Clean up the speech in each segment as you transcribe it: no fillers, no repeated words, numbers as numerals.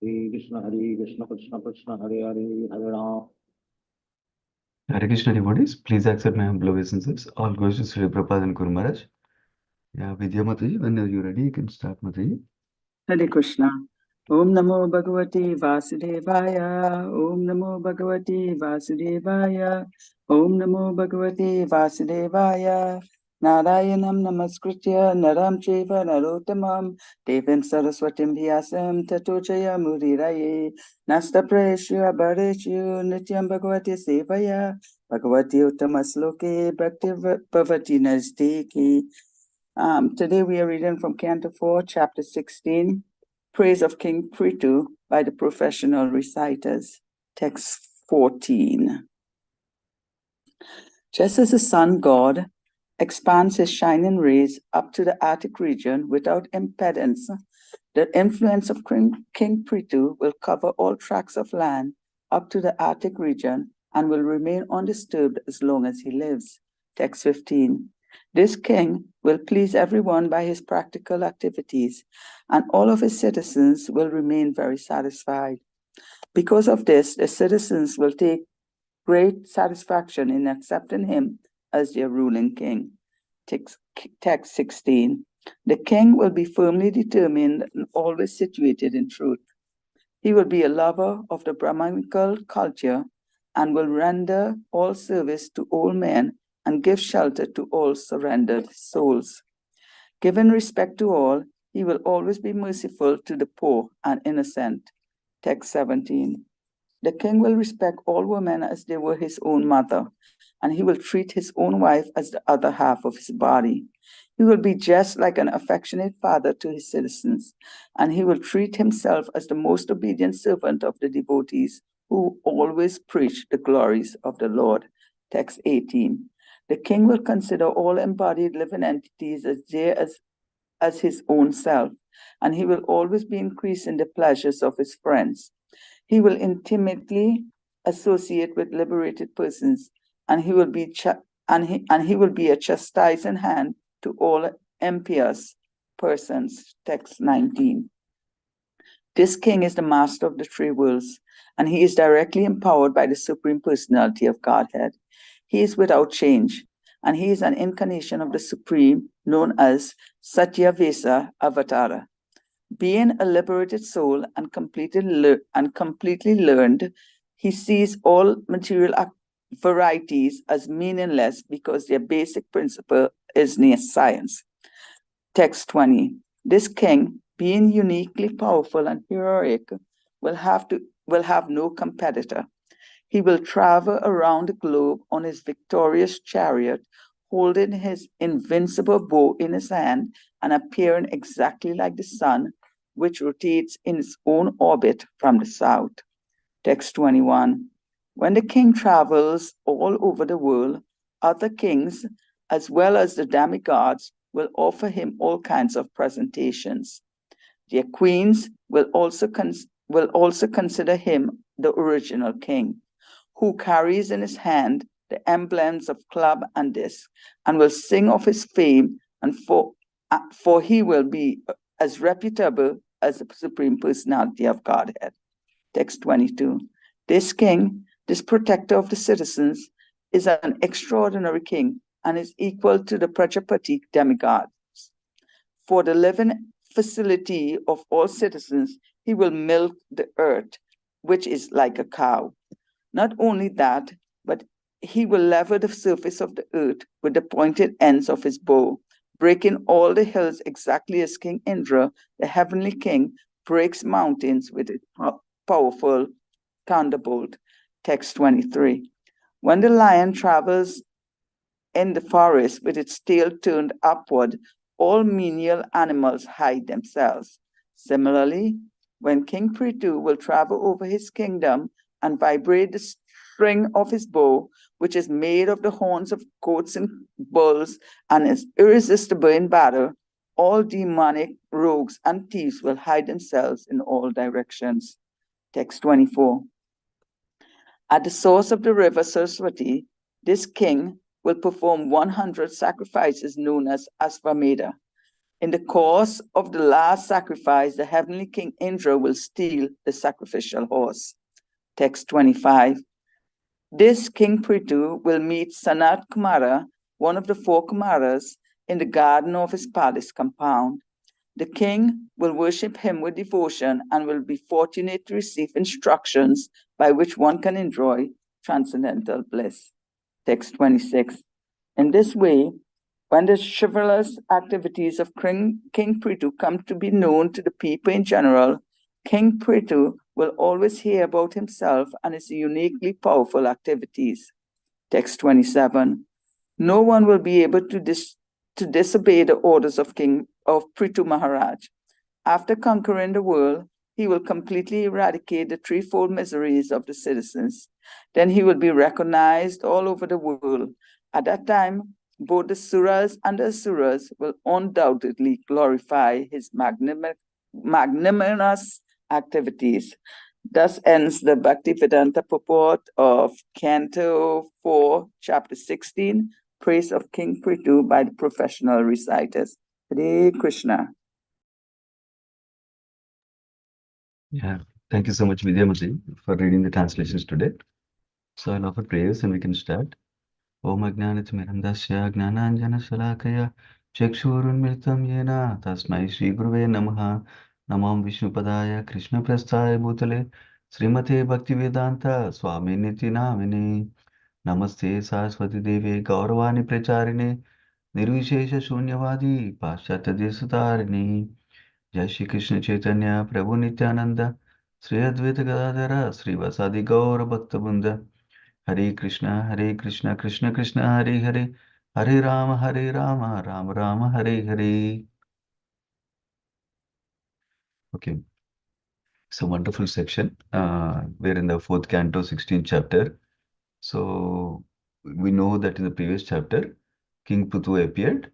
Hare Krishna, Krishna Krishna, Hare Hare, Hare Ram. Hare Krishna devotees, please accept my humble obeisances. All goes to Sri Prabhupada and Guru Maharaj. Yeah, Vidya Mataji, whenever you're ready, you can start, Mataji. Hare Krishna. Om Namo Bhagavate Vasudevaya. Om Namo Bhagavate Vasudevaya. Om Namo Bhagavate Vasudevaya. Narayanam Namaskritya Naram Cheva Narottamam Devim Saraswatim Vyasam Tato Jaya Muriraye Nasta Prayeshu Abhareshu Nityam Bhagavate Sevaya Bhagavate Uttamasloke Bhakti Bhavati Nasteki. Today we are reading from Canto 4, Chapter 16, Praise of King Prithu by the Professional Reciters. Text 14. Just as the sun god expands his shining rays up to the Arctic region without impedance, the influence of King Prithu will cover all tracts of land up to the Arctic region and will remain undisturbed as long as he lives. Text 15. This king will please everyone by his practical activities, and all of his citizens will remain very satisfied. Because of this, the citizens will take great satisfaction in accepting him as their ruling king. Text 16. The king will be firmly determined and always situated in truth. He will be a lover of the Brahmanical culture and will render all service to all men and give shelter to all surrendered souls. Giving respect to all, he will always be merciful to the poor and innocent. Text 17. The king will respect all women as they were his own mother, and he will treat his own wife as the other half of his body. He will be just like an affectionate father to his citizens, and he will treat himself as the most obedient servant of the devotees who always preach the glories of the Lord. Text 18. The king will consider all embodied living entities as dear as his own self, and he will always be increasing the pleasures of his friends. He will intimately associate with liberated persons, and he will be a chastising hand to all impious persons. Text 19. This king is the master of the three worlds, and he is directly empowered by the Supreme Personality of Godhead. He is without change, and he is an incarnation of the Supreme, known as Satyavesa Avatara. Being a liberated soul and completely learned, he sees all material varieties as meaningless because their basic principle is near science. Text 20. This king, being uniquely powerful and heroic, will have no competitor. He will travel around the globe on his victorious chariot, holding his invincible bow in his hand and appearing exactly like the sun, which rotates in its own orbit from the south. Text 21. When the king travels all over the world, other kings, as well as the demigods, will offer him all kinds of presentations. Their queens will also consider him the original king, who carries in his hand the emblems of club and disc, and will sing of his fame, and for he will be as reputable as the Supreme Personality of Godhead. Text 22. This king, this protector of the citizens, is an extraordinary king and is equal to the Prajapati demigods. For the living facility of all citizens, he will milk the earth, which is like a cow. Not only that, but he will lever the surface of the earth with the pointed ends of his bow, breaking all the hills exactly as King Indra, the heavenly king, breaks mountains with a powerful thunderbolt. Text 23. When the lion travels in the forest with its tail turned upward, all menial animals hide themselves. Similarly, when King Prithu will travel over his kingdom and vibrate the string of his bow, which is made of the horns of goats and bulls and is irresistible in battle, all demonic rogues and thieves will hide themselves in all directions. Text 24. At the source of the river Saraswati, this king will perform 100 sacrifices known as Asvamedha. In the course of the last sacrifice, the heavenly king Indra will steal the sacrificial horse. Text 25. This King Prithu will meet Sanat Kumara, one of the 4 Kumaras, in the garden of his palace compound. The king will worship him with devotion and will be fortunate to receive instructions by which one can enjoy transcendental bliss. Text 26. In this way, when the chivalrous activities of King Prithu come to be known to the people in general, King Prithu will always hear about himself and his uniquely powerful activities. Text 27. No one will be able to disobey the orders of Prithu Maharaj. After conquering the world, he will completely eradicate the threefold miseries of the citizens. Then he will be recognized all over the world. At that time, both the Suras and the Asuras will undoubtedly glorify his magnanimous activities. Thus ends the Bhaktivedanta purport of Canto 4, Chapter 16, Praise of King Prithu by the professional reciters. Hare Krishna. Yeah, thank you so much, Vidyamati, for reading the translations today. So I'll offer prayers and we can start. Om Ajnanatimirandasya Gnananjana Shalakaya Chakshurunmilitam Yena Tasmai Shri Guruve Namaha Namam Vishnupadaya Krishna Prasthaya Bhutale Srimate Bhaktivedanta Swami Niti Namine Namaste Saraswati Deve Gauravani Pracharine Nirvishesha Shunyavadi Paschatya Desutarini Jai Shri Krishna Chaitanya Prabhu Nityananda Sri Advaita Gadadhara Sri Vasadi Gaura Bhaktabunda Hare Krishna, Krishna Krishna, Hare Hare, Hare Rama, Rama Rama, Hare Hare. Okay, it's a wonderful section. We're in the 4th canto, 16th chapter. So we know that in the previous chapter, King Prithu appeared.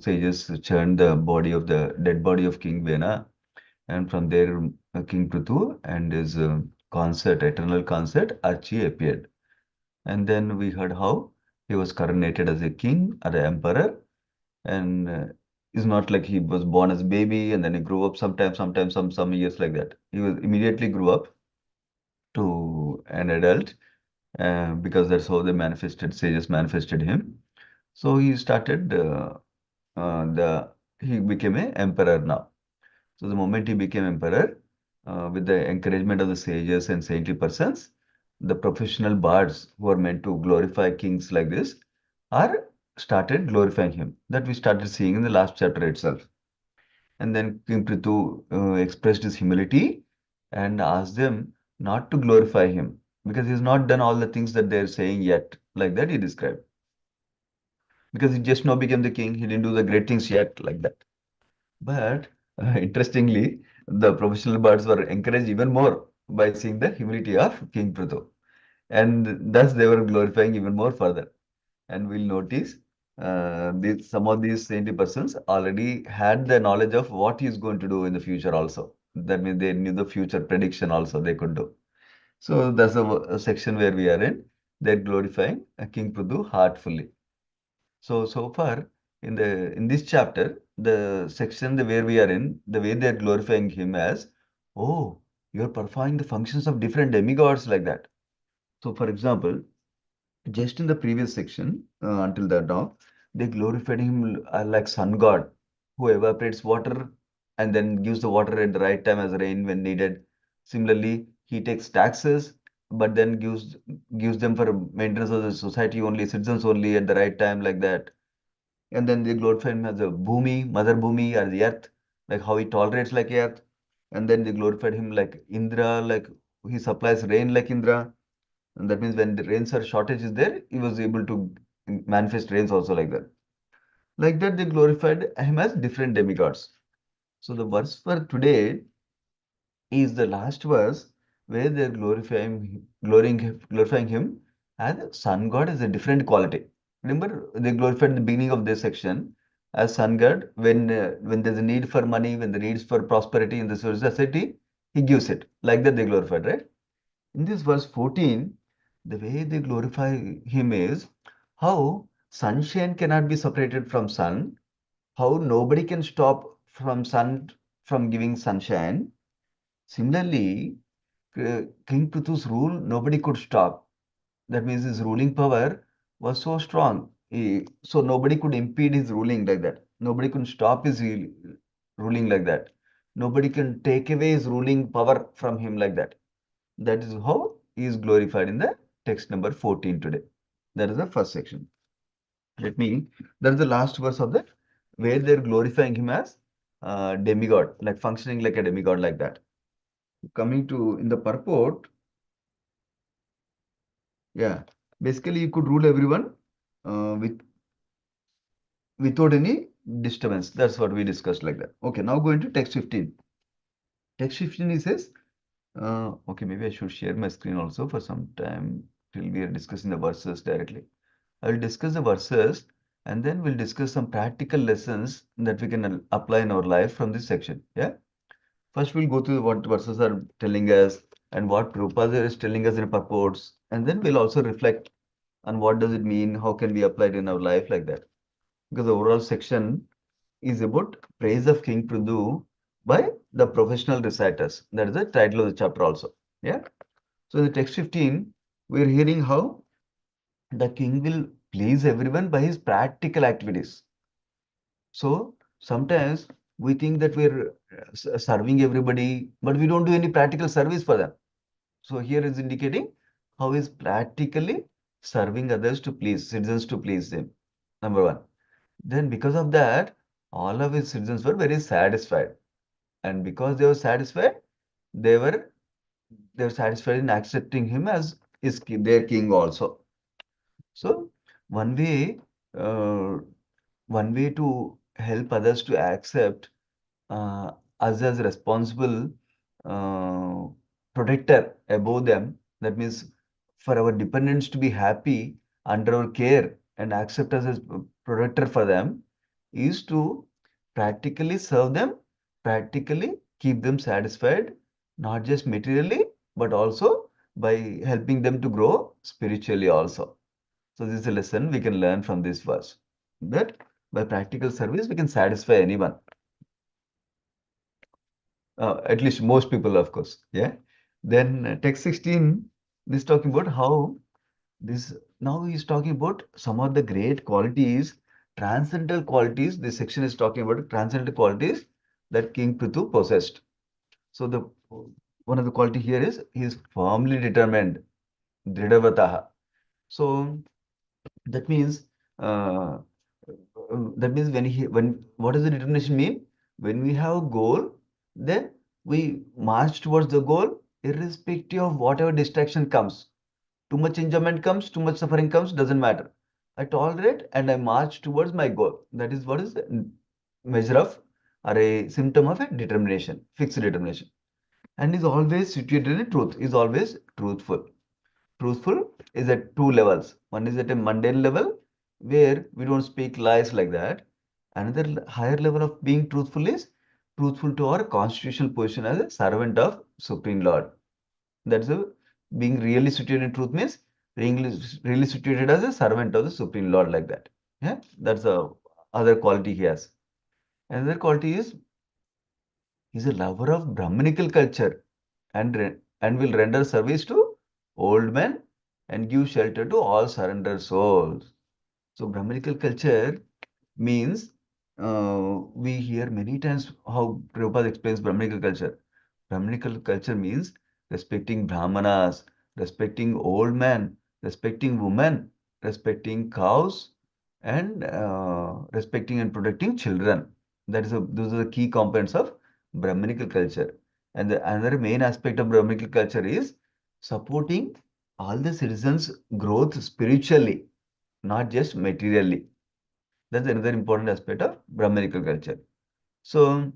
Sages churned the dead body of King Vena, and from there, King Prithu and his eternal consort, Archie appeared. And then we heard how he was coronated as a king or an emperor, and it's not like he was born as a baby and then he grew up some years like that. He was immediately grew up to an adult because that's how sages manifested him. So he started he became an emperor now. So the moment he became emperor, with the encouragement of the sages and saintly persons, the professional bards who are meant to glorify kings like this are started glorifying him. That we started seeing in the last chapter itself. And then King Prithu expressed his humility and asked them not to glorify him because he's not done all the things that they're saying yet. Like that he described. Because he just now became the king, he didn't do the great things yet, like that. But interestingly, the professional bards were encouraged even more by seeing the humility of King Prithu. And thus they were glorifying even more further. And we'll notice some of these saintly persons already had the knowledge of what he is going to do in the future also. That means they knew the future prediction also they could do. So that's a section where we are in. They're glorifying King Prithu heartfully. So far in this chapter, the section where we are in, the way they are glorifying him as, oh, you're performing the functions of different demigods like that. So for example, just in the previous section, until that now, they glorified him like sun god, who evaporates water and then gives the water at the right time as rain when needed. Similarly, he takes taxes, but then gives them for maintenance of the society only, citizens only at the right time like that. And then they glorify him as a Bhumi, Mother Bhumi, or the earth, like how he tolerates like earth. And then they glorified him like Indra, like he supplies rain like Indra. And that means when the rains are shortage is there, he was able to manifest rains also like that. Like that, they glorified him as different demigods. So the verse for today is the last verse where they're glorifying him as sun god as a different quality. Remember, they glorified in the beginning of this section as sun god when there's a need for money, when the needs for prosperity in the society, he gives it. Like that, they glorified, right? In this verse 14, the way they glorify him is how sunshine cannot be separated from sun, how nobody can stop from giving sunshine. Similarly, King Prithu's rule, nobody could stop. That means his ruling power was so strong. So nobody could impede his ruling like that. Nobody could stop his ruling like that. Nobody can take away his ruling power from him like that. That is how he is glorified in the text number 14 today. That is the first section. That is the last verse of that, where they're glorifying him as demigod, like functioning like a demigod like that. Coming to in the purport, yeah, basically you could rule everyone without any disturbance. That's what we discussed like that. Okay, now going to text 15. Text 15 he says, okay, maybe I should share my screen also for some time till we are discussing the verses directly. I will discuss the verses and then we'll discuss some practical lessons that we can apply in our life from this section. Yeah. First, we'll go through what verses are telling us and what Prabhupada is telling us in purports, and then we'll also reflect on what does it mean, how can we apply it in our life like that. Because the overall section is about praise of King Prithu by the professional reciters. That is the title of the chapter also. Yeah. So in the text 15, we're hearing how the king will please everyone by his practical activities. So sometimes we think that we're serving everybody, but we don't do any practical service for them. So here is indicating how is practically serving others to please, citizens to please them. Number one. Then because of that, all of his citizens were very satisfied. And because they were satisfied, they were satisfied in accepting him as their king also. So one way, uh, one way to help others to accept uh, us as responsible uh, protector above them, that means for our dependents to be happy under our care and accept us as protector for them, is to practically serve them, practically keep them satisfied, not just materially, but also by helping them to grow spiritually also. So this is a lesson we can learn from this verse, that by practical service we can satisfy anyone. At least most people, of course. Yeah. Then text 16, this talking about how this now he's talking about some of the great qualities, transcendental qualities. This section is talking about transcendental qualities that King Prithu possessed. So the one of the quality here is he is firmly determined, dridavataha. So that means uh, when what does the determination mean? When we have a goal, then we march towards the goal irrespective of whatever distraction comes. Too much enjoyment comes, too much suffering comes, doesn't matter. I tolerate and I march towards my goal. That is what is the measure of or a symptom of a determination, fixed determination. And is always situated in truth, is always truthful. Truthful is at two levels. One is at a mundane level where we don't speak lies like that. Another higher level of being truthful is truthful to our constitutional position as a servant of Supreme Lord. That's a being really situated in truth means being really situated as a servant of the Supreme Lord like that. Yeah, that's the other quality he has. Another quality is he's a lover of Brahminical culture and will render service to old men and give shelter to all surrendered souls. So Brahminical culture means we hear many times how Prabhupada explains Brahminical culture. Brahminical culture means respecting Brahmanas, respecting old men, respecting women, respecting cows, and respecting and protecting children. Those are the key components of Brahminical culture. And another main aspect of Brahminical culture is supporting all the citizens' growth spiritually, not just materially. That's another important aspect of Brahminical culture. So,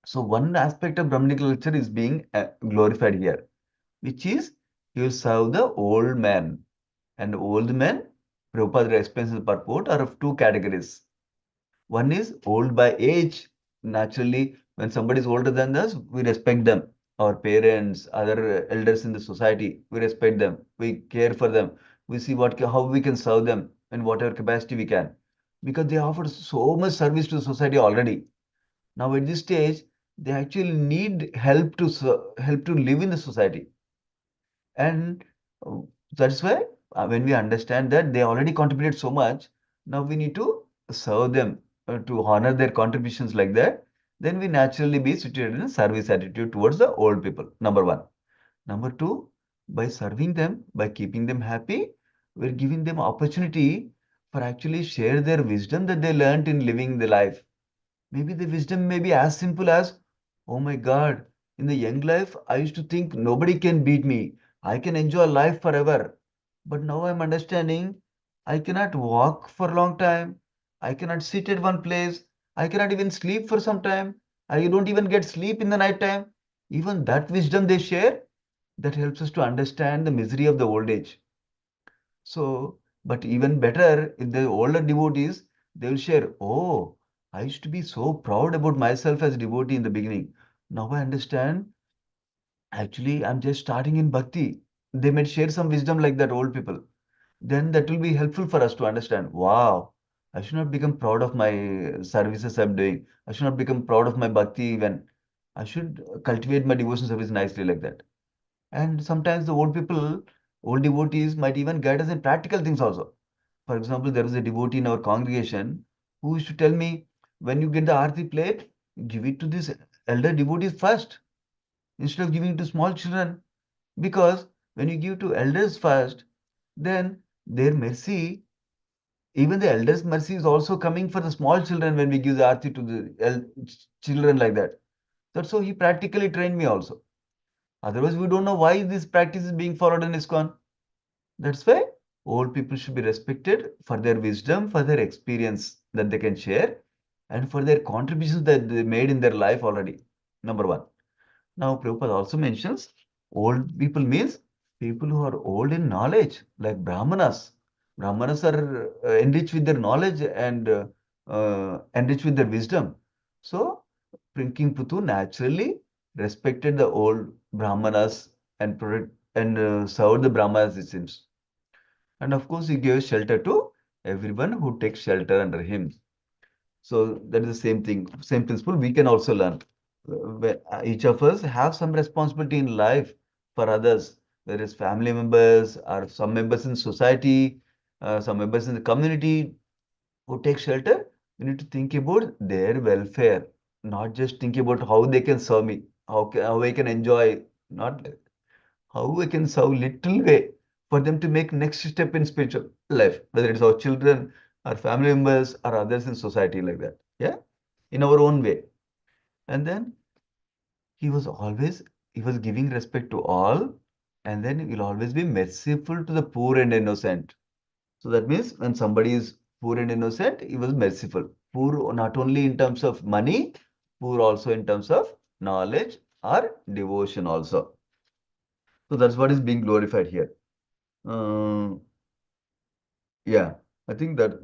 so one aspect of Brahminical culture is being glorified here, which is you serve the old man. And old men, Prabhupada explains in the purport, are of two categories. One is old by age. Naturally, when somebody is older than us, we respect them. Our parents, other elders in the society, we respect them. We care for them. We see how we can serve them in whatever capacity we can. because they offer so much service to society already. Now at this stage, they actually need help to help to live in the society. And uh, that's why when we understand that they already contributed so much, now we need to serve them to honor their contributions like that. Then we naturally be situated in a service attitude towards the old people. Number one. Number two, by serving them, by keeping them happy, we're giving them opportunity for actually share their wisdom that they learned in living the life. Maybe the wisdom may be as simple as, oh my God, in the young life, I used to think nobody can beat me. I can enjoy life forever. But now I'm understanding I cannot walk for a long time. I cannot sit at one place. I cannot even sleep for some time. I don't even get sleep in the night time. Even that wisdom they share, that helps us to understand the misery of the old age. So, but even better, if the older devotees, they will share, oh, I used to be so proud about myself as a devotee in the beginning. Now I understand, actually, I'm just starting in bhakti. They might share some wisdom like that, old people. Then that will be helpful for us to understand, wow, I should not become proud of my services I'm doing. I should not become proud of my bhakti even. I should cultivate my devotion service nicely like that. And sometimes the old people, old devotees might even guide us in practical things also. For example, there was a devotee in our congregation who used to tell me, when you get the Aarti plate, give it to this elder devotees first instead of giving it to small children. Because when you give to elders first, then their mercy, even the elders' mercy is also coming for the small children when we give the Aarti to the children like that. That's how he practically trained me also. Otherwise, we don't know why this practice is being followed in ISKCON. That's why old people should be respected for their wisdom, for their experience that they can share, and for their contributions that they made in their life already. Number one. Now, Prabhupada also mentions old people means people who are old in knowledge, like Brahmanas. Brahmanas are enriched with their knowledge and enriched with their wisdom. So, King Prithu naturally respected the old Brahmanas and served the Brahmanas, it seems. And of course, he gave shelter to everyone who takes shelter under him. So that is the same thing, same principle we can also learn. Each of us have some responsibility in life for others, whether it's family members or some members in society, some members in the community who take shelter. We need to think about their welfare, not just think about how they can serve me, how I can enjoy, not how we can serve little way for them to make next step in spiritual life, whether it's our children, our family members, or others in society like that. Yeah, in our own way. And then he was always he was giving respect to all, and then he will always be merciful to the poor and innocent. So that means when somebody is poor and innocent, he was merciful. Poor not only in terms of money, poor also in terms of knowledge or devotion also. So that's what is being glorified here. Uh, yeah, I think that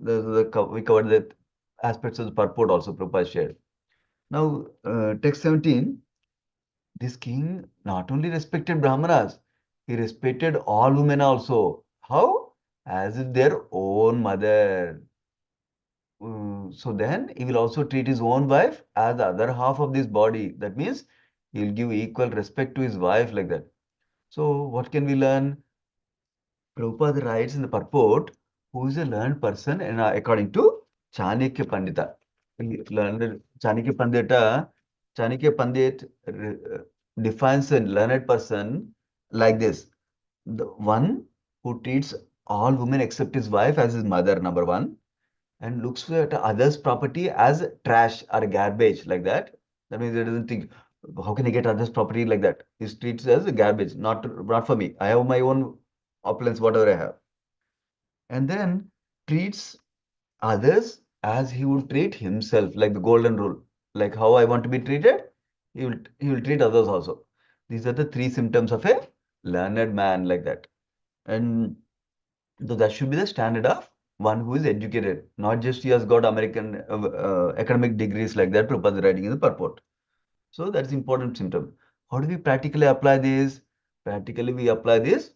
we covered the aspects of the purport also Prabhupada shared. Now, text 17, this king not only respected Brahmanas, he respected all women also. How? As if their own mother. So then he will also treat his own wife as the other half of this body. That means he will give equal respect to his wife like that. So what can we learn? Prabhupada writes in the purport, who is a learned person, and according to Chanakya Pandita. Learned Chanakya Pandita, Chanakya Pandit defines a learned person like this: the one who treats all women except his wife as his mother, number one, and looks at others' property as trash or garbage like that. That means he doesn't think, how can I get others' property like that? He treats it as garbage, not for me. I have my own opulence, whatever I have. And then treats others as he would treat himself, like the golden rule. Like how I want to be treated, he will treat others also. These are the three symptoms of a learned man like that. And so that should be the standard of one who is educated, not just he has got American academic degrees like that, Prabhupada is writing in the purport. So that's important symptom. How do we practically apply this? Practically, we apply this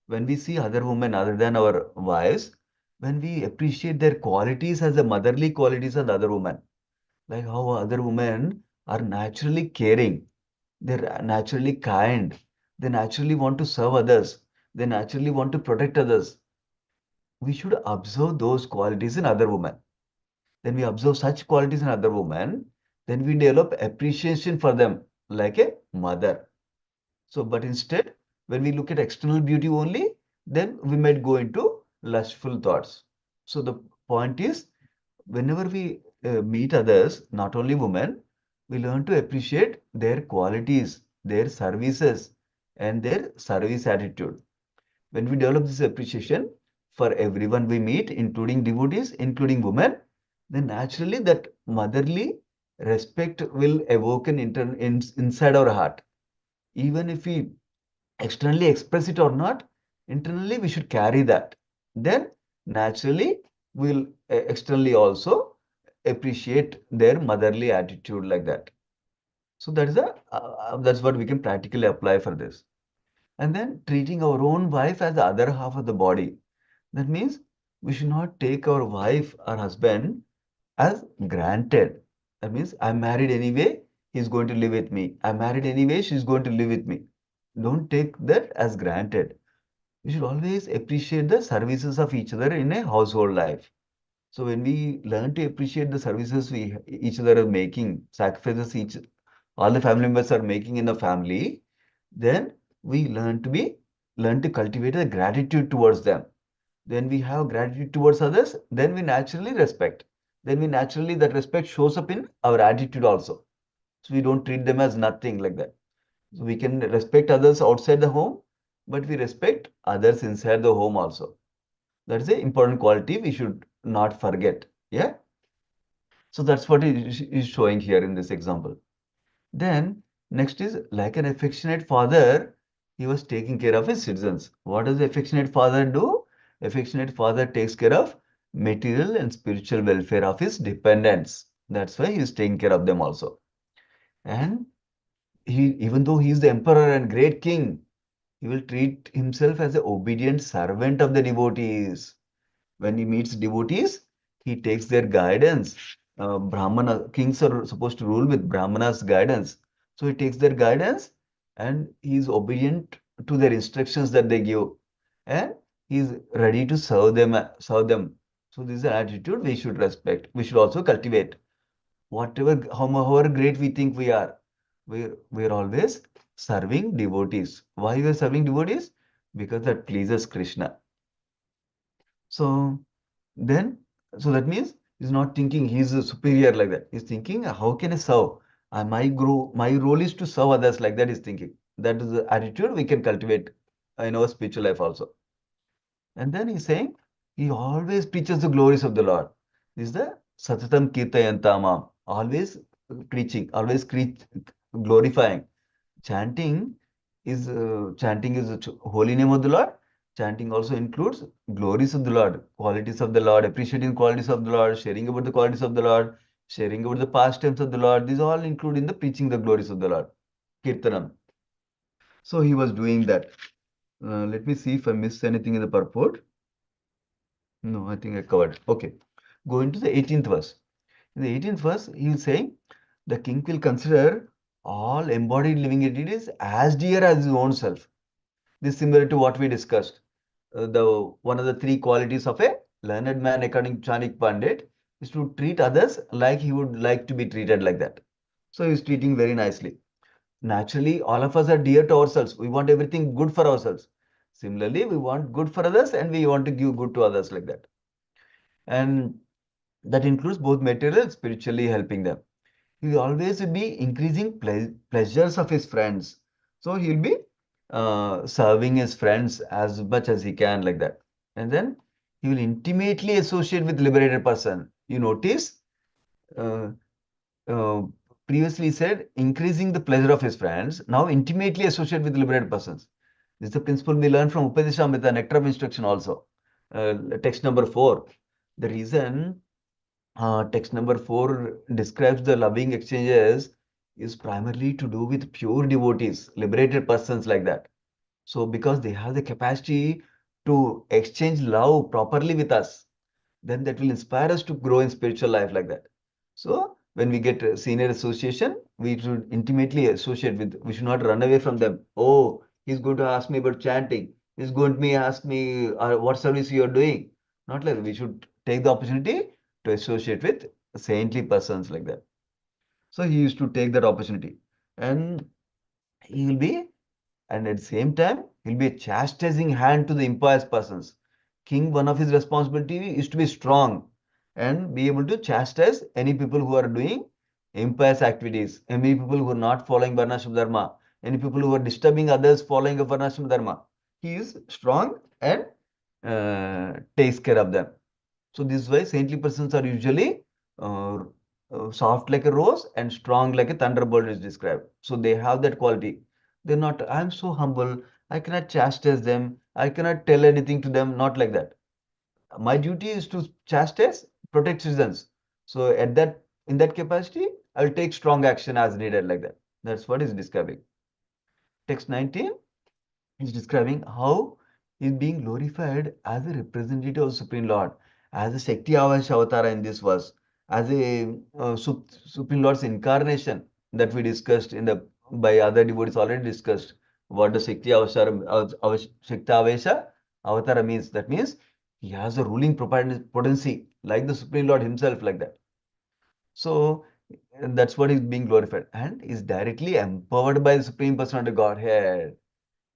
when we see other women other than our wives, when we appreciate their qualities as the motherly qualities of the other woman, like how other women are naturally caring, they're naturally kind, they naturally want to serve others, they naturally want to protect others. We should observe those qualities in other women. Then we observe such qualities in other women, then we develop appreciation for them like a mother. So, but instead, when we look at external beauty only, then we might go into lustful thoughts. So, the point is, whenever we meet others, not only women, we learn to appreciate their qualities, their services, and their service attitude. When we develop this appreciation for everyone we meet, including devotees, including women, then naturally that motherly respect will awaken inside our heart. Even if we externally express it or not, internally we should carry that. Then naturally we'll externally also appreciate their motherly attitude like that. So that's what we can practically apply for this. And then treating our own wife as the other half of the body. That means we should not take our wife or husband as granted. That means I'm married anyway, he's going to live with me. I'm married anyway, she's going to live with me. Don't take that as granted. We should always appreciate the services of each other in a household life. So when we learn to appreciate the services we each other are making, sacrifices all the family members are making in the family, then we learn to cultivate the gratitude towards them. Then we have gratitude towards others, then we naturally respect. Then we naturally, that respect shows up in our attitude also. So we don't treat them as nothing like that. So we can respect others outside the home, but we respect others inside the home also. That's an important quality we should not forget. Yeah. So that's what is showing here in this example. Then next is like an affectionate father, he was taking care of his citizens. What does the affectionate father do? Affectionate father takes care of material and spiritual welfare of his dependents. That's why he is taking care of them also. And even though he is the emperor and great king, he will treat himself as an obedient servant of the devotees. When he meets devotees, he takes their guidance. Brahmana kings are supposed to rule with Brahmana's guidance. So he takes their guidance and he is obedient to their instructions that they give. And he is ready to serve them. So this is an attitude we should respect. We should also cultivate. However great we think we are, we're always serving devotees. Why we are serving devotees? Because that pleases Krishna. So then, so that means he's not thinking he's a superior like that. He's thinking, how can I serve? My role is to serve others like that. He's thinking. That is the attitude we can cultivate in our spiritual life also. And then he's saying, he always preaches the glories of the Lord. This is the Satatam Kirtayantamam. Always preaching, always glorifying. Chanting is the holy name of the Lord. Chanting also includes glories of the Lord, qualities of the Lord, appreciating qualities of the Lord, sharing about the qualities of the Lord, sharing about the pastimes of the Lord. These all include in the preaching the glories of the Lord. Kirtanam. So he was doing that. Let me see if I missed anything in the purport. No, I think I covered. Okay. Going to the 18th verse. In the 18th verse, he is saying, the king will consider all embodied living entities as dear as his own self. This is similar to what we discussed. One of the three qualities of a learned man, according to Chanik Pandit, is to treat others like he would like to be treated like that. So he's treating very nicely. Naturally, all of us are dear to ourselves. We want everything good for ourselves. Similarly, we want good for others and we want to give good to others like that. And that includes both material and spiritually helping them. He will always be increasing pleasures of his friends. So he'll be serving his friends as much as he can like that. And then he will intimately associate with liberated person. You notice uh, uh, previously said increasing the pleasure of his friends, now intimately associate with liberated persons. This is the principle we learn from Upadeshamrita, Nectar of Instruction also. Text number 4. The reason text number 4 describes the loving exchanges is primarily to do with pure devotees, liberated persons like that. So because they have the capacity to exchange love properly with us, then that will inspire us to grow in spiritual life like that. So when we get a senior association, we should intimately associate with, we should not run away from them. Oh, he's going to ask me about chanting. He's going to ask me what service you are doing. Not like that. We should take the opportunity to associate with saintly persons like that. So he used to take that opportunity, and he will be, and at the same time, he'll be a chastising hand to the impious persons. King, one of his responsibility is to be strong and be able to chastise any people who are doing impious activities, any people who are not following Varnashram Dharma, any people who are disturbing others following a Varnashram Dharma. He is strong and takes care of them. So this is why saintly persons are usually uh, soft like a rose and strong like a thunderbolt is described. So they have that quality. They're not, I'm so humble, I cannot chastise them, I cannot tell anything to them, not like that. My duty is to chastise, protect citizens. So at that, in that capacity, I'll take strong action as needed like that. That's what is describing. Text 19 is describing how he is being glorified as a representative of Supreme Lord, as a Shakti Avatara in this verse, as a Supreme Lord's incarnation that we discussed in the by other devotees already discussed. What the Shakti Avatara means. That means he has a ruling potency like the Supreme Lord himself, like that. So that's what is being glorified and is directly empowered by the Supreme Personality of Godhead.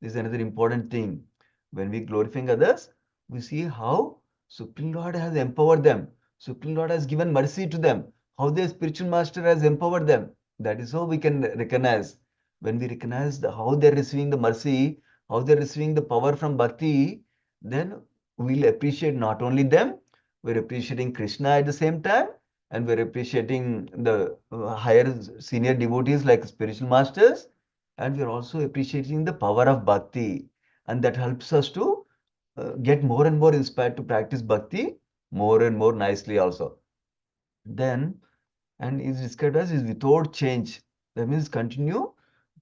This is another important thing. When we glorifying others, we see how Supreme Lord has empowered them. Supreme Lord has given mercy to them. How their spiritual master has empowered them. That is how we can recognize. When we recognize how they're receiving the mercy, how they're receiving the power from bhakti, then we'll appreciate not only them, we're appreciating Krishna at the same time, and we're appreciating the higher senior devotees like spiritual masters, and we are also appreciating the power of bhakti, and that helps us to get more and more inspired to practice bhakti more and more nicely also. Then, and is described as is without change. That means continue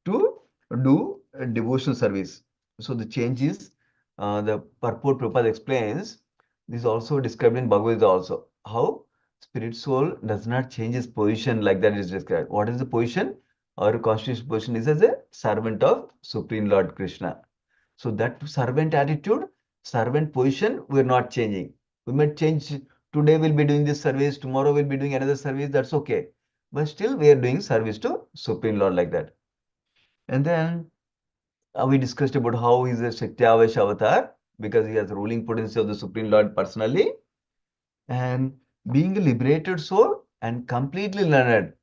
to do a devotional service. So the change is the purport Prabhupada explains. This is also described in Bhagavad Gita also. How spirit soul does not change its position like that is described. What is the position? Our constitutional position is as a servant of Supreme Lord Krishna. So that servant attitude, servant position, we're not changing. We might change. Today we'll be doing this service, tomorrow we'll be doing another service, that's okay. But still we are doing service to Supreme Lord like that. And then we discussed about how he's a Shakti Avatar because he has ruling potency of the Supreme Lord personally. And being a liberated soul and completely learned.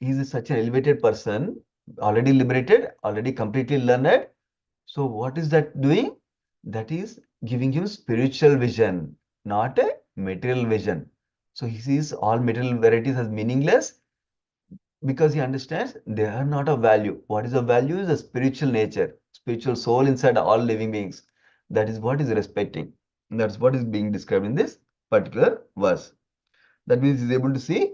He's such an elevated person, already liberated, already completely learned. So what is that doing? That is giving him spiritual vision, not a material vision. So he sees all material varieties as meaningless because he understands they are not of value. What is of value is the spiritual nature, spiritual soul inside all living beings. That is what is respecting. That's what is being described in this particular verse. That means he's able to see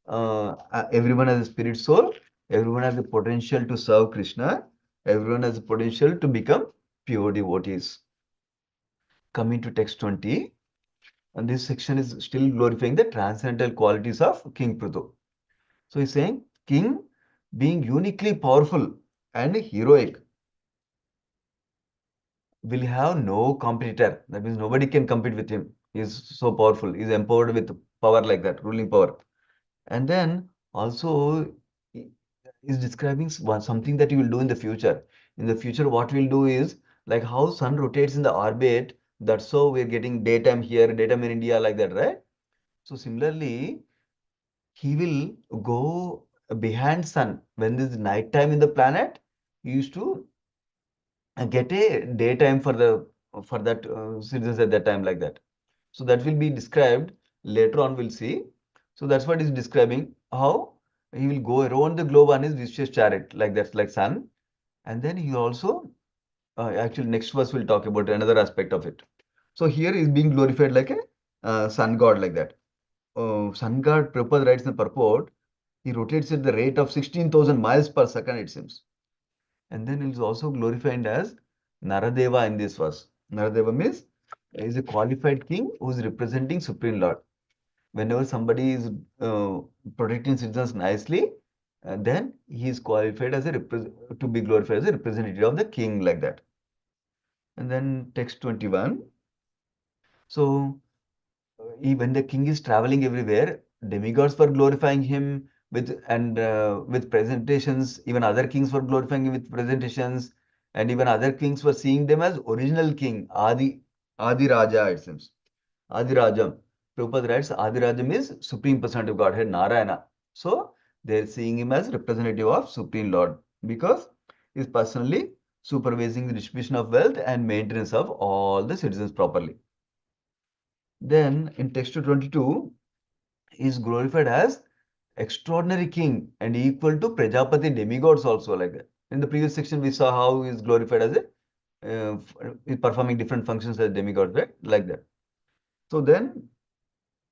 everyone has a spirit soul, everyone has the potential to serve Krishna, everyone has the potential to become pure devotees. Coming to text 20, and this section is still glorifying the transcendental qualities of King Prithu. So he's saying, King being uniquely powerful and heroic will have no competitor. That means nobody can compete with him. He is so powerful. He is empowered with power like that, ruling power. And then also is describing something that you will do in the future. In the future, what we'll do is like how sun rotates in the orbit. That's how we're getting daytime here, daytime in India, like that, right? So similarly, he will go behind sun. When there's nighttime in the planet, he used to get a daytime for that citizens at that time, like that. So that will be described later on, we'll see. So that's what he's describing, how he will go around the globe on his vicious chariot, like that, like sun. And then he also, actually next verse will talk about another aspect of it. So here is being glorified like a sun god, like that. Sun god, Prabhupada writes in the purport, he rotates at the rate of 16,000 miles per second, it seems. And then he is also glorified as Naradeva in this verse. Naradeva means is a qualified king who is representing Supreme Lord. Whenever somebody is protecting citizens nicely, then he is qualified as a to be glorified as a representative of the king, like that. And then text 21. So when the king is traveling everywhere, demigods were glorifying him with presentations. Even other kings were glorifying him with presentations, and even other kings were seeing them as original king, Adi Raja, it seems. Adi Rajam. Prabhupada writes Adi Rajam is Supreme Personality of Godhead, Narayana. So they're seeing him as representative of Supreme Lord because he's personally supervising the distribution of wealth and maintenance of all the citizens properly. Then in text 22, he is glorified as extraordinary king and equal to Prajapati demigods also, like that. In the previous section, we saw how he is glorified as performing different functions as demigod, right? Like that. So then,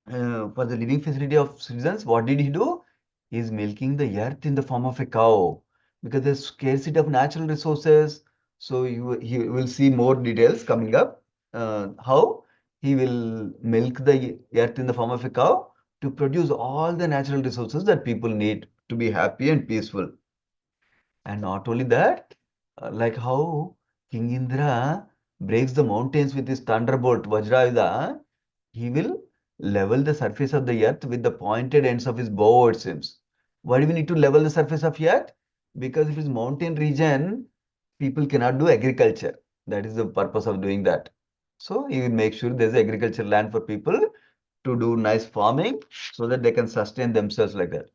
for the living facility of citizens, what did he do? He is milking the earth in the form of a cow because there's scarcity of natural resources. So he will see more details coming up. How he will milk the earth in the form of a cow to produce all the natural resources that people need to be happy and peaceful. And not only that, like how King Indra breaks the mountains with his thunderbolt Vajrayuda, he will level the surface of the earth with the pointed ends of his bow, it seems. Why do we need to level the surface of earth? Because if it's mountain region, people cannot do agriculture. That is the purpose of doing that. So he will make sure there's agricultural land for people to do nice farming so that they can sustain themselves like that.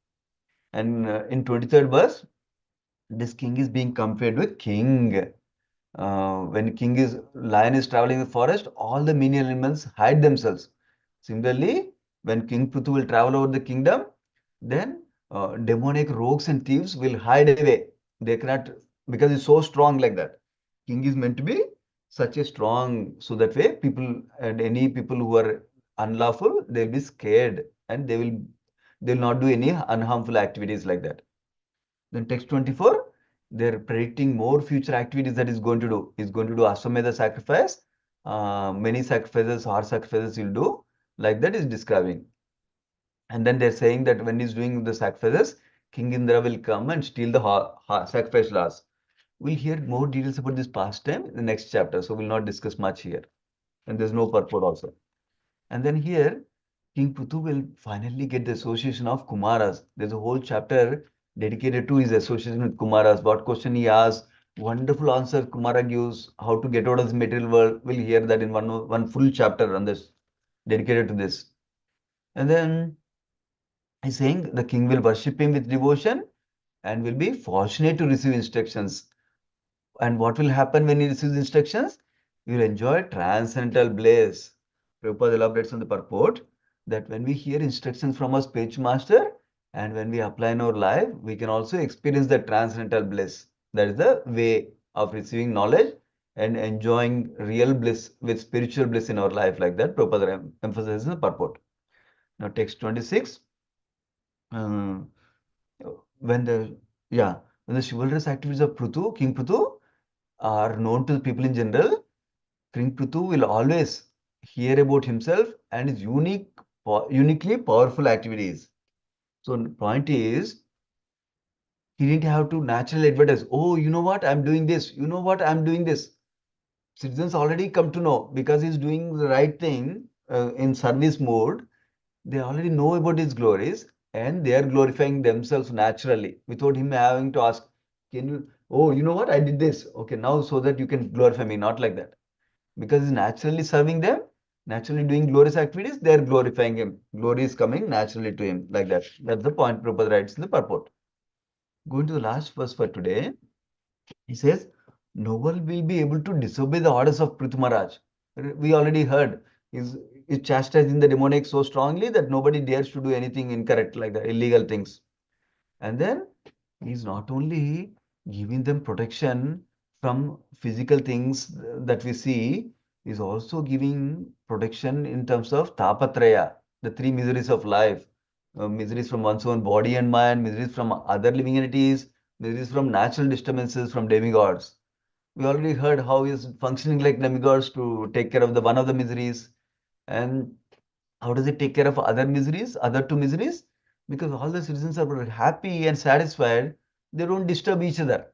And in 23rd verse, this king is being compared with king. When lion is traveling in the forest, all the menial animals hide themselves. Similarly, when King Prithu will travel over the kingdom, then demonic rogues and thieves will hide away. They cannot, because it's so strong like that. King is meant to be such a strong, so that way people and any people who are unlawful, they'll be scared and they'll not do any unharmful activities like that. Then text 24, they're predicting more future activities that he's going to do. He's going to do Ashwamedha sacrifice. Many sacrifices, horse sacrifices he'll do. Like that is describing. And then they're saying that when he's doing the sacrifices, King Indra will come and steal the sacrifice laws. We'll hear more details about this pastime in the next chapter. So we'll not discuss much here. And there's no purport also. And then here, King Puthu will finally get the association of Kumaras. There's a whole chapter dedicated to his association with Kumaras. What question he asks, wonderful answer Kumara gives, how to get out of this material world. We'll hear that in one full chapter on this, dedicated to this. And then he's saying the king will worship him with devotion and will be fortunate to receive instructions. And what will happen when he receives instructions? He will enjoy transcendental bliss. Prabhupada elaborates on the purport that when we hear instructions from our spiritual master and when we apply in our life, we can also experience the transcendental bliss. That is the way of receiving knowledge and enjoying real bliss with spiritual bliss in our life, like that. Prabhupada emphasizes in the purport. Now, text 26. Uh, when the chivalrous activities of King Prithu are known to the people in general, King Prithu will always hear about himself and his uniquely powerful activities. So the point is, he didn't have to naturally advertise, oh, you know what, I'm doing this, you know what, I'm doing this. Citizens already come to know because he's doing the right thing in service mode. They already know about his glories and they are glorifying themselves naturally without him having to ask, can you, oh, you know what, I did this. Okay, now so that you can glorify me, not like that. Because he's naturally serving them, naturally doing glorious activities, they are glorifying him. Glory is coming naturally to him, like that. That's the point Prabhupada writes in the purport. Going to the last verse for today, he says, no one will be able to disobey the orders of Prithu Maharaj. We already heard, he's chastising the demonic so strongly that nobody dares to do anything incorrect, like the illegal things. And then he's not only giving them protection from physical things that we see, he's also giving protection in terms of tapatraya, the three miseries of life. Miseries from one's own body and mind, miseries from other living entities, miseries from natural disturbances from demigods. We already heard how he is functioning like demigods to take care of the one of the miseries. And how does it take care of other miseries, other two miseries? Because all the citizens are happy and satisfied, they don't disturb each other.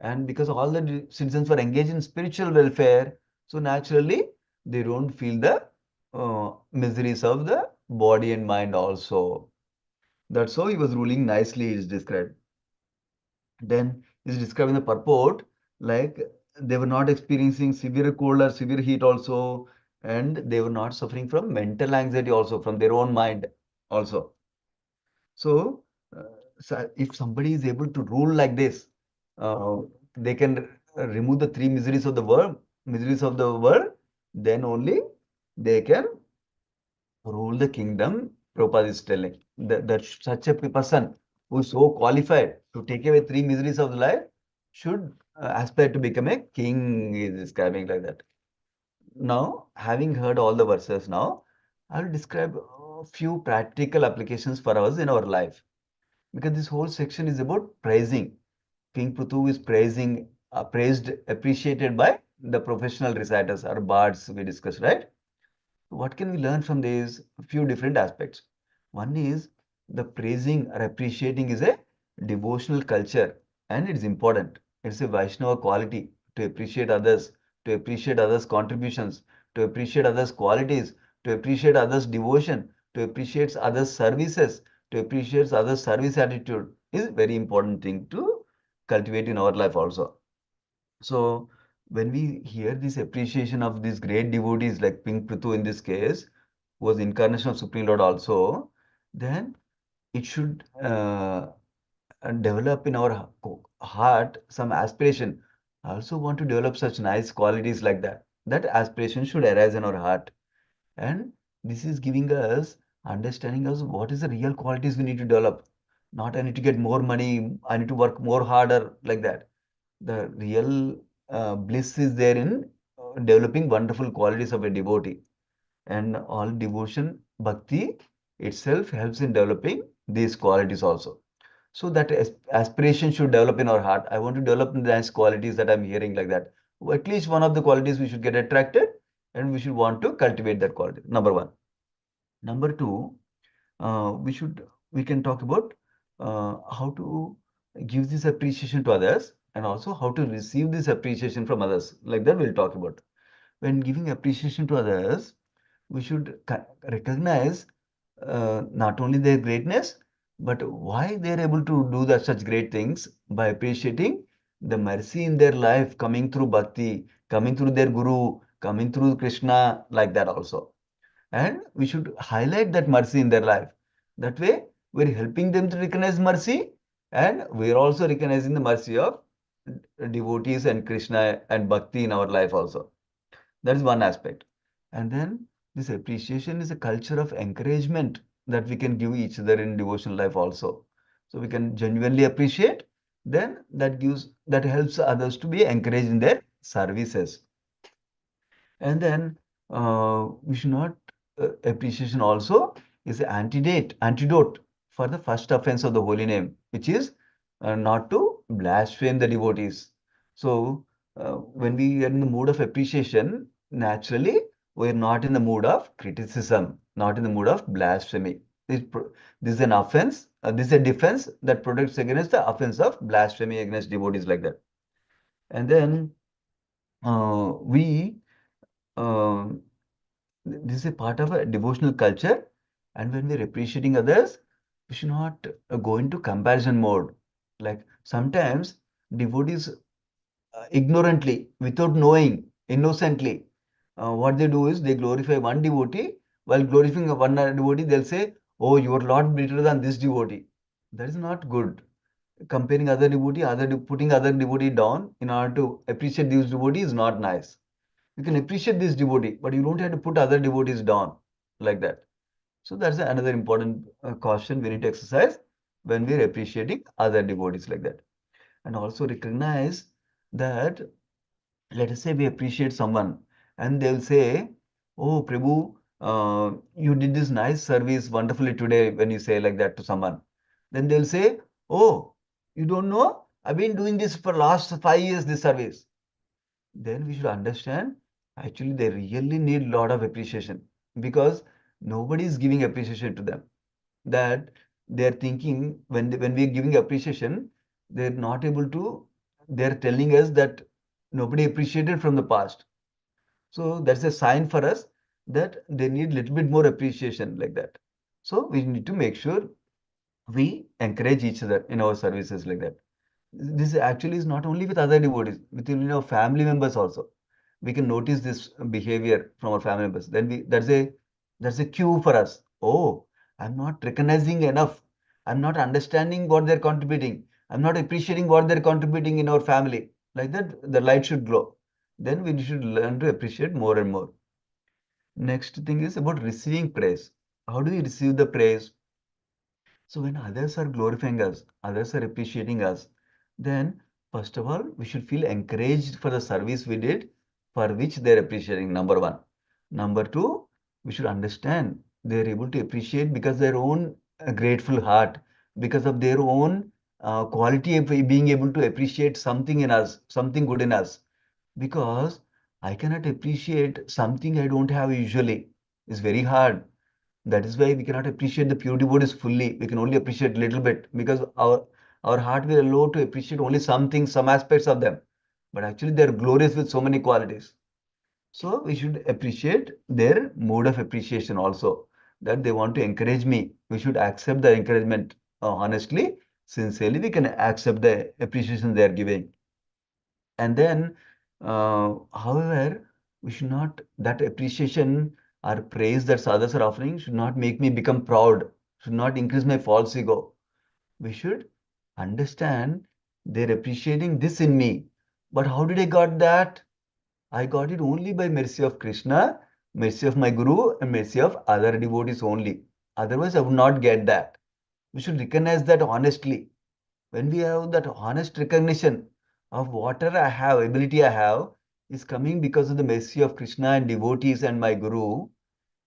And because all the citizens were engaged in spiritual welfare, so naturally they don't feel the miseries of the body and mind also. That's how he was ruling nicely, is described. Then is describing the purport, like they were not experiencing severe cold or severe heat also, and they were not suffering from mental anxiety also, from their own mind also. So, uh, if somebody is able to rule like this, they can remove the three miseries of the world, then only they can rule the kingdom. Prabhupada is telling that such a person who is so qualified to take away three miseries of the life should aspire to become a king, is describing like that. Now, having heard all the verses now, I will describe a few practical applications for us in our life. Because this whole section is about praising. King Prithu is praised, appreciated by the professional reciters or bards we discussed, right? What can we learn from these? A few different aspects. One is the praising or appreciating is a devotional culture and it's important. It's a Vaishnava quality to appreciate others, to appreciate others' contributions, to appreciate others' qualities, to appreciate others' devotion, to appreciate others' services, to appreciate others' service attitude is a very important thing to cultivate in our life also. So when we hear this appreciation of these great devotees like Pink Prithu in this case, who was incarnation of Supreme Lord also, then it should develop in our heart some aspiration. I also want to develop such nice qualities like that. That aspiration should arise in our heart. And this is giving us understanding us what is the real qualities we need to develop. Not I need to get more money, I need to work more harder like that. The real bliss is there in developing wonderful qualities of a devotee. And all devotion, bhakti itself helps in developing these qualities also. So that aspiration should develop in our heart. I want to develop the nice qualities that I'm hearing like that. At least one of the qualities we should get attracted and we should want to cultivate that quality. Number one. Number two, we can talk about how to give this appreciation to others and also how to receive this appreciation from others. Like that, we'll talk about. When giving appreciation to others, we should recognize not only their greatness, but why they're able to do that such great things by appreciating the mercy in their life coming through bhakti, coming through their guru, coming through Krishna, like that also. And we should highlight that mercy in their life. That way, we're helping them to recognize mercy, and we're also recognizing the mercy of devotees and Krishna and bhakti in our life also. That is one aspect. And then this appreciation is a culture of encouragement that we can give each other in devotional life also. So we can genuinely appreciate, then that helps others to be encouraged in their services. And then we should not appreciation also is an antidote for the first offense of the holy name, which is not to blaspheme the devotees. So when we are in the mood of appreciation, naturally we are not in the mood of criticism, not in the mood of blasphemy. This is an offense. This is a defense that protects against the offense of blasphemy against devotees like that. And then we um, this is a part of a devotional culture, and when we're appreciating others, we should not go into comparison mode. Like sometimes devotees ignorantly, without knowing, innocently, what they do is they glorify one devotee. While glorifying one devotee, they'll say, "Oh, you are lot better than this devotee." That is not good. Comparing other devotee, putting other devotee down in order to appreciate these devotees is not nice. You can appreciate this devotee, but you don't have to put other devotees down like that. So that's another important caution we need to exercise when we're appreciating other devotees like that. And also recognize that, let us say we appreciate someone and they'll say, "Oh, Prabhu, you did this nice service wonderfully today," when you say like that to someone. Then they'll say, "Oh, you don't know? I've been doing this for last 5 years, this service." then we should understand actually they really need a lot of appreciation because nobody is giving appreciation to them. That they're thinking when we're giving appreciation, they're not able to, they're telling us that nobody appreciated from the past. So that's a sign for us that they need a little bit more appreciation like that. So we need to make sure we encourage each other in our services like that. This actually is not only with other devotees, within our family members also. We can notice this behavior from our family members. Then that's a cue for us. Oh, I'm not recognizing enough. I'm not understanding what they're contributing. I'm not appreciating what they're contributing in our family. Like that, the light should glow. Then we should learn to appreciate more and more. Next thing is about receiving praise. How do we receive the praise? So when others are glorifying us, others are appreciating us, then first of all, we should feel encouraged for the service we did, for which they're appreciating, number one. Number two, we should understand they're able to appreciate because their own grateful heart, because of their own quality of being able to appreciate something in us, something good in us. Because I cannot appreciate something I don't have usually. It's very hard. That is why we cannot appreciate the pure devotees fully. We can only appreciate little bit because our heart will allow to appreciate only some things, some aspects of them. But actually, they are glorious with so many qualities. So we should appreciate their mode of appreciation also. That they want to encourage me. We should accept the encouragement honestly, sincerely. We can accept the appreciation they are giving. And then, however, we should not, that appreciation or praise that others are offering should not make me become proud, should not increase my false ego. We should understand they're appreciating this in me. But how did I got that? I got it only by mercy of Krishna, mercy of my Guru, and mercy of other devotees only. Otherwise, I would not get that. We should recognize that honestly. When we have that honest recognition of whatever I have, ability I have, is coming because of the mercy of Krishna and devotees and my Guru,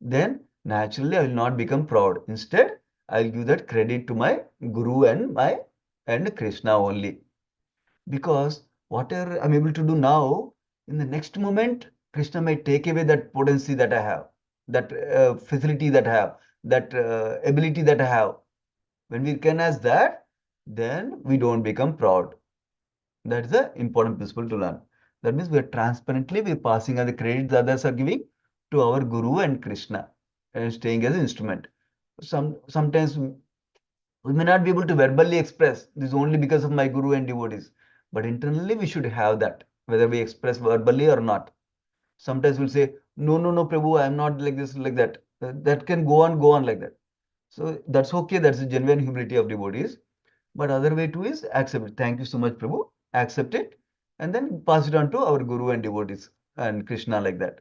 then naturally I will not become proud. Instead, I'll give that credit to my Guru and Krishna only. Because whatever I'm able to do now, in the next moment, Krishna may take away that potency that I have, that facility that I have, that ability that I have. When we recognize that, then we don't become proud. That is the important principle to learn. That means we are transparently we are passing on the credit that others are giving to our Guru and Krishna and staying as an instrument. Sometimes we may not be able to verbally express this only because of my Guru and devotees, but internally we should have that, whether we express verbally or not. Sometimes we'll say, no, no, no, Prabhu, I am not like this, like that. That can go on like that. So that's okay. That's the genuine humility of devotees. But other way too is accept it. Thank you so much, Prabhu. Accept it and then pass it on to our Guru and devotees and Krishna like that.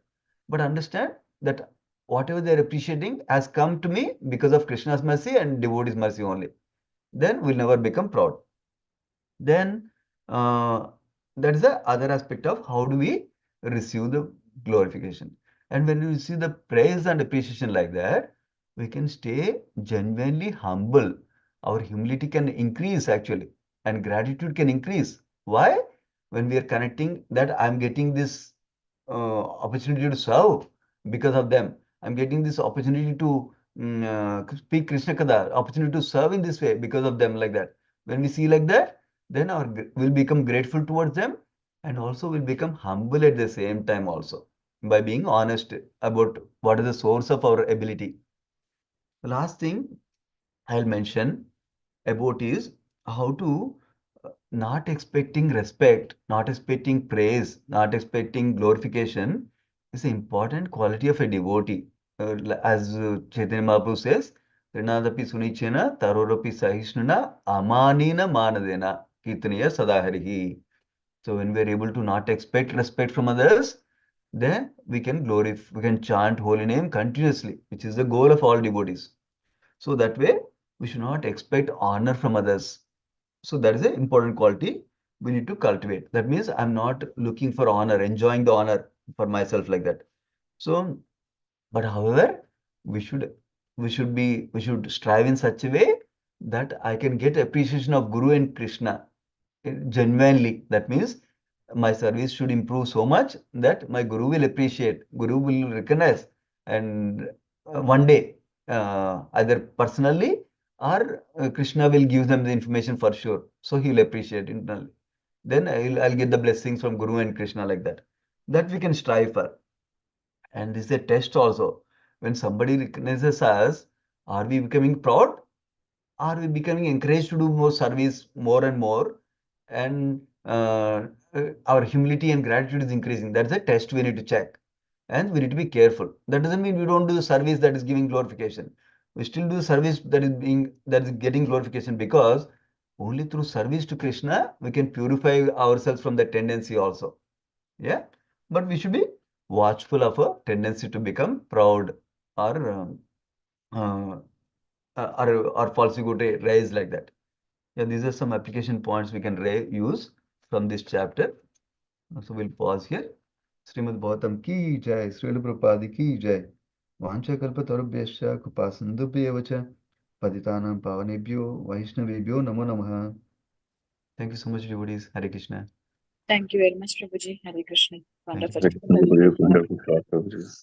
But understand that whatever they're appreciating has come to me because of Krishna's mercy and devotees' mercy only. Then we'll never become proud. Then uh, that is the other aspect of how do we receive the glorification. And when we receive the praise and appreciation like that, we can stay genuinely humble. Our humility can increase actually, and gratitude can increase. Why? When we are connecting that I'm getting this opportunity to serve because of them. I'm getting this opportunity to speak Krishna Kada, opportunity to serve in this way because of them like that. When we see like that, then we'll become grateful towards them and also will become humble at the same time also by being honest about what is the source of our ability. The last thing I'll mention about is how to not expecting respect, not expecting praise, not expecting glorification is an important quality of a devotee. As Chaitanya Mahaprabhu says, Rinadapi Sunichena, Tarorapi Sahishnuna, Amanina Manadena, Kirtaniya Sadaharihi. So when we are able to not expect respect from others, then we can chant holy name continuously, which is the goal of all devotees. So that way, we should not expect honor from others. So that is an important quality we need to cultivate. That means I'm not looking for honor, enjoying the honor for myself like that. So, but however, we should we should strive in such a way that I can get appreciation of Guru and Krishna genuinely. That means my service should improve so much that my Guru will appreciate, Guru will recognize, and one day, either personally or Krishna will give them the information for sure. So he will appreciate internally. Then I'll get the blessings from Guru and Krishna like that. That we can strive for. And this is a test also. When somebody recognizes us, are we becoming proud? Are we becoming encouraged to do more service more and more? And our humility and gratitude is increasing. That's a test we need to check. And we need to be careful. That doesn't mean we don't do the service that is giving glorification. We still do service that is getting glorification, because only through service to Krishna we can purify ourselves from that tendency also. Yeah. But we should be watchful of a tendency to become proud or uh, or falsely raise like that. Yeah, these are some application points we can use from this chapter. So we'll pause here. Srimad Bhagavatam ki jai, Srila Prabhupada ki jai. Vancha kalpatarubhyascha kupasandubhyevacha paditanam pavanebhyo vaishnavebhyo namo namaha. Thank you so much, devotees. Hare Krishna. Thank you very much, Prabhuji. Hare Krishna. Thank you. Wonderful. Wonderful talk, Prabhuji.